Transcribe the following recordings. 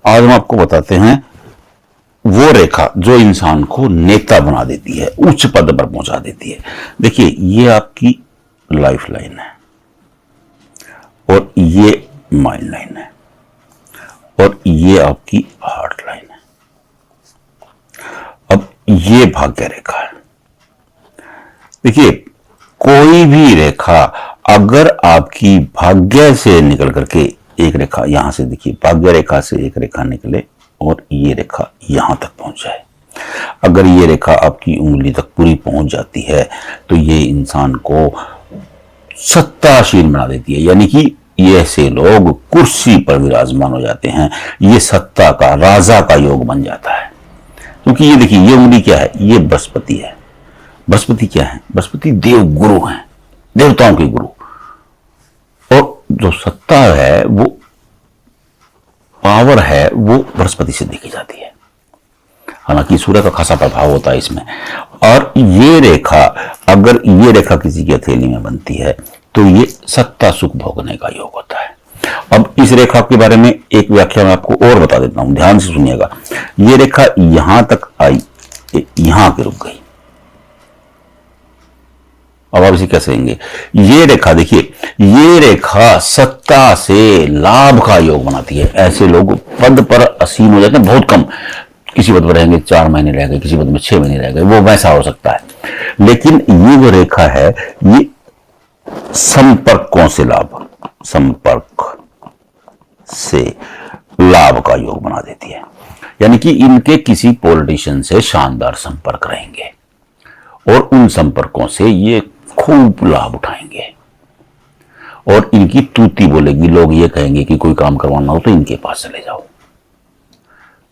आज हम आपको बताते हैं वो रेखा जो इंसान को नेता बना देती है, उच्च पद पर पहुंचा देती है। देखिए, ये आपकी लाइफ लाइन है और ये माइंड लाइन है और ये आपकी हार्ट लाइन है। अब ये भाग्य रेखा है। देखिए, कोई भी रेखा अगर आपकी भाग्य से निकल करके एक रेखा यहां से, देखिए भाग्य रेखा से एक रेखा निकले और ये रेखा यहां तक पहुंच जाए, अगर ये रेखा आपकी उंगली तक पूरी पहुंच जाती है तो ये इंसान को सत्ताशील बना देती है। यानी कि ये ऐसे लोग कुर्सी पर विराजमान हो जाते हैं, ये सत्ता का, राजा का योग बन जाता है। क्योंकि ये देखिए, ये उंगली क्या है, ये बृहस्पति है। बृहस्पति क्या है? बृहस्पति देव गुरु हैं, देवताओं के गुरु। और जो सत्ता है, वो पावर है, वो बृहस्पति से देखी जाती है। हालांकि सूर्य का खासा प्रभाव होता है इसमें। और ये रेखा, अगर ये रेखा किसी की हथेली में बनती है तो ये सत्ता सुख भोगने का योग होता है। अब इस रेखा के बारे में एक व्याख्या मैं आपको और बता देता हूं, ध्यान से सुनिएगा। ये रेखा यहां तक आई, यहां के रुक गई। अब आप इसे कैसे कहेंगे? ये रेखा देखिए, ये रेखा सत्ता से लाभ का योग बनाती है। ऐसे लोग पद पर असीम हो जाते हैं, बहुत कम। किसी पद पर रहेंगे 4 महीने रह गए, किसी पद में 6 महीने रह गए, वो वैसा हो सकता है। लेकिन ये जो रेखा है, ये संपर्कों से लाभ, संपर्क से लाभ का योग बना देती है। यानी कि इनके किसी पॉलिटिशियन से शानदार संपर्क रहेंगे और उन संपर्कों से ये खूब लाभ उठाएंगे और इनकी तूती बोलेगी। लोग ये कहेंगे कि कोई काम करवाना हो तो इनके पास चले जाओ।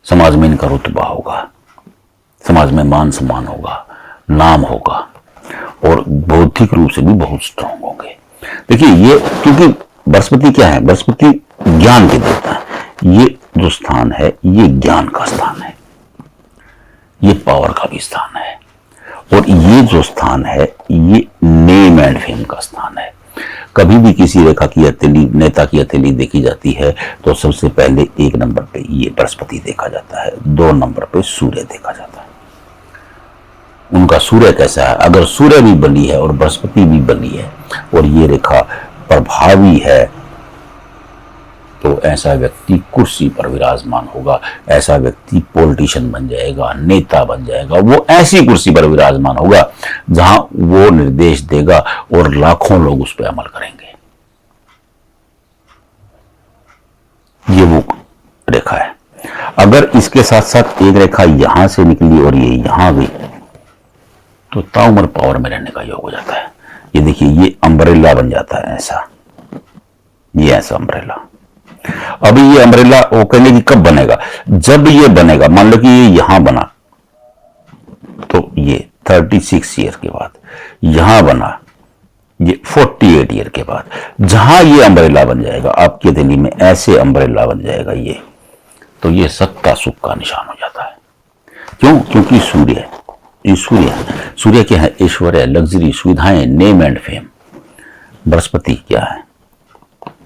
समाज में इनका रुतबा होगा, समाज में मान सम्मान होगा, नाम होगा और बौद्धिक रूप से भी बहुत स्ट्रांग होंगे। देखिए, ये क्योंकि बृहस्पति क्या है? बृहस्पति ज्ञान के देवता है। ये जो स्थान है, ये ज्ञान का स्थान है, ये पावर का भी स्थान है। और ये जो स्थान है, ये नेम एंड फेम का स्थान है। कभी भी किसी रेखा की हथेली, नेता की हथेली देखी जाती है तो सबसे पहले 1 नंबर पे ये बृहस्पति देखा जाता है, 2 नंबर पे सूर्य देखा जाता है। उनका सूर्य कैसा है? अगर सूर्य भी बनी है और बृहस्पति भी बनी है और ये रेखा प्रभावी है तो ऐसा व्यक्ति कुर्सी पर विराजमान होगा, ऐसा व्यक्ति पॉलिटिशियन बन जाएगा, नेता बन जाएगा। वो ऐसी कुर्सी पर विराजमान होगा जहां वो निर्देश देगा और लाखों लोग उस पर अमल करेंगे। ये वो रेखा है। अगर इसके साथ साथ एक रेखा यहां से निकली और ये यहां गई तो ताउम्र पावर में रहने का योग हो जाता है। ये देखिए, ये अम्ब्रेला बन जाता है ऐसा, ये ऐसा अम्ब्रेला। अभी ये अम्ब्रेला वो कहने की कब बनेगा? जब ये बनेगा, मान लो कि ये यहां बना तो ये 36 ईयर के बाद, यहां बना ये 48 ईयर के बाद, जहां ये अम्ब्रेला बन जाएगा आपकी दिल्ली में, ऐसे अम्ब्रेला बन जाएगा ये, तो ये सत्ता सुख का निशान हो जाता है। क्यों? क्योंकि सूर्य है, ये सूर्य है। सूर्य क्या है? ऐश्वर्य, लग्जरी, सुविधाएं, नेम एंड फेम। बृहस्पति क्या है?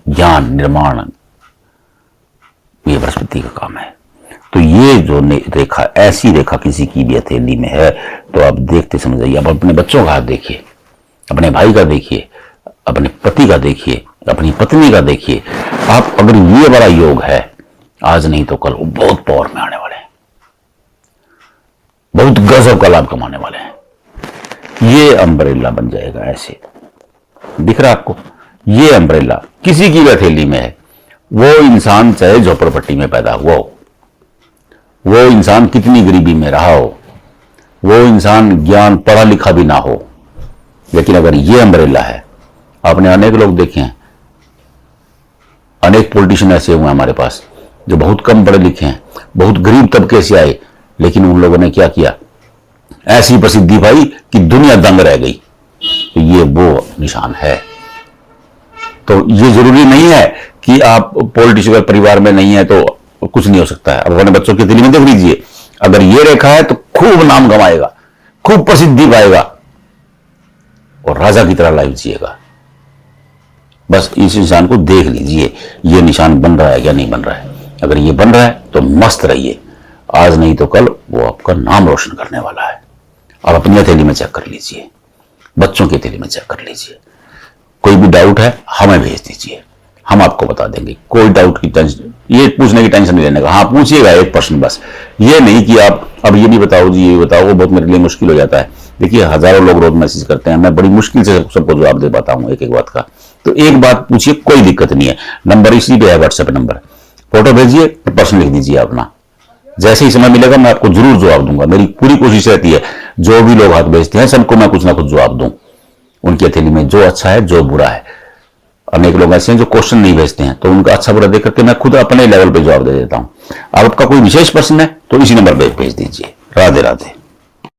ज्ञान, निर्माण, ये बृहस्पति का काम है। तो ये जो रेखा, ऐसी रेखा किसी की भी हथेली में है तो आप देखते समझ जाइए। आप अपने बच्चों का हाथ देखिए, अपने भाई का देखिए, अपने पति का देखिए, अपनी पत्नी का देखिए। आप अगर ये बड़ा योग है, आज नहीं तो कल वो बहुत पावर में आने वाले हैं, बहुत गजब का लाभ कमाने वाले हैं। ये अम्ब्रेला बन जाएगा ऐसे, दिख रहा है आपको? ये अम्ब्रेला किसी की भी हथेली में है, वो इंसान चाहे झोपड़पट्टी में पैदा हुआ हो, वो इंसान कितनी गरीबी में रहा हो, वो इंसान ज्ञान पढ़ा लिखा भी ना हो, लेकिन अगर ये अम्ब्रेला है, आपने अनेक लोग देखे हैं, अनेक पॉलिटिशियन ऐसे हुए हमारे पास जो बहुत कम पढ़े लिखे हैं, बहुत गरीब तबके से आए, लेकिन उन लोगों ने क्या किया? ऐसी प्रसिद्धि पाई कि दुनिया दंग रह गई। तो ये वो निशान है। तो ये जरूरी नहीं है कि आप पॉलिटिशियन परिवार में नहीं है तो कुछ नहीं हो सकता है। अब अपने बच्चों की दिल्ली में देख लीजिए, अगर ये रेखा है तो खूब नाम कमाएगा, खूब प्रसिद्धि पाएगा और राजा की तरह लाइफ जिएगा। बस इस इंसान को देख लीजिए, ये निशान बन रहा है या नहीं बन रहा है। अगर ये बन रहा है तो मस्त रहिए, आज नहीं तो कल वो आपका नाम रोशन करने वाला है। आप अपनी हथेली में चेक कर लीजिए, बच्चों की हथेली में चेक कर लीजिए। कोई भी डाउट है हमें भेज दीजिए, हम आपको बता देंगे। कोई डाउट की टेंशन, ये पूछने की टेंशन नहीं लेने का। हाँ पूछिएगा 1% बस, ये नहीं कि आप अब ये भी बताओ जी ये बताओ, वो बहुत मेरे लिए मुश्किल हो जाता है। देखिए हजारों लोग रोज मैसेज करते हैं, मैं बड़ी मुश्किल से सबको जवाब दे पाता हूँ एक एक बात का। तो एक बात पूछिए, कोई दिक्कत नहीं है। नंबर इसी पे है, व्हाट्सएप नंबर, फोटो भेजिए, प्रश्न लिख दीजिए अपना। जैसे ही समय मिलेगा मैं आपको जरूर जवाब दूंगा। मेरी पूरी कोशिश रहती है जो भी लोग हाथ भेजते हैं सबको मैं कुछ ना कुछ जवाब दूं, उनकी हथेली में जो अच्छा है जो बुरा है। अनेक लोग ऐसे हैं जो क्वेश्चन नहीं भेजते हैं, तो उनका अच्छा बुरा देख करके मैं खुद अपने लेवल पे जवाब दे देता हूं। आपका कोई विशेष प्रश्न है तो इसी नंबर पे भेज दीजिए। राधे राधे।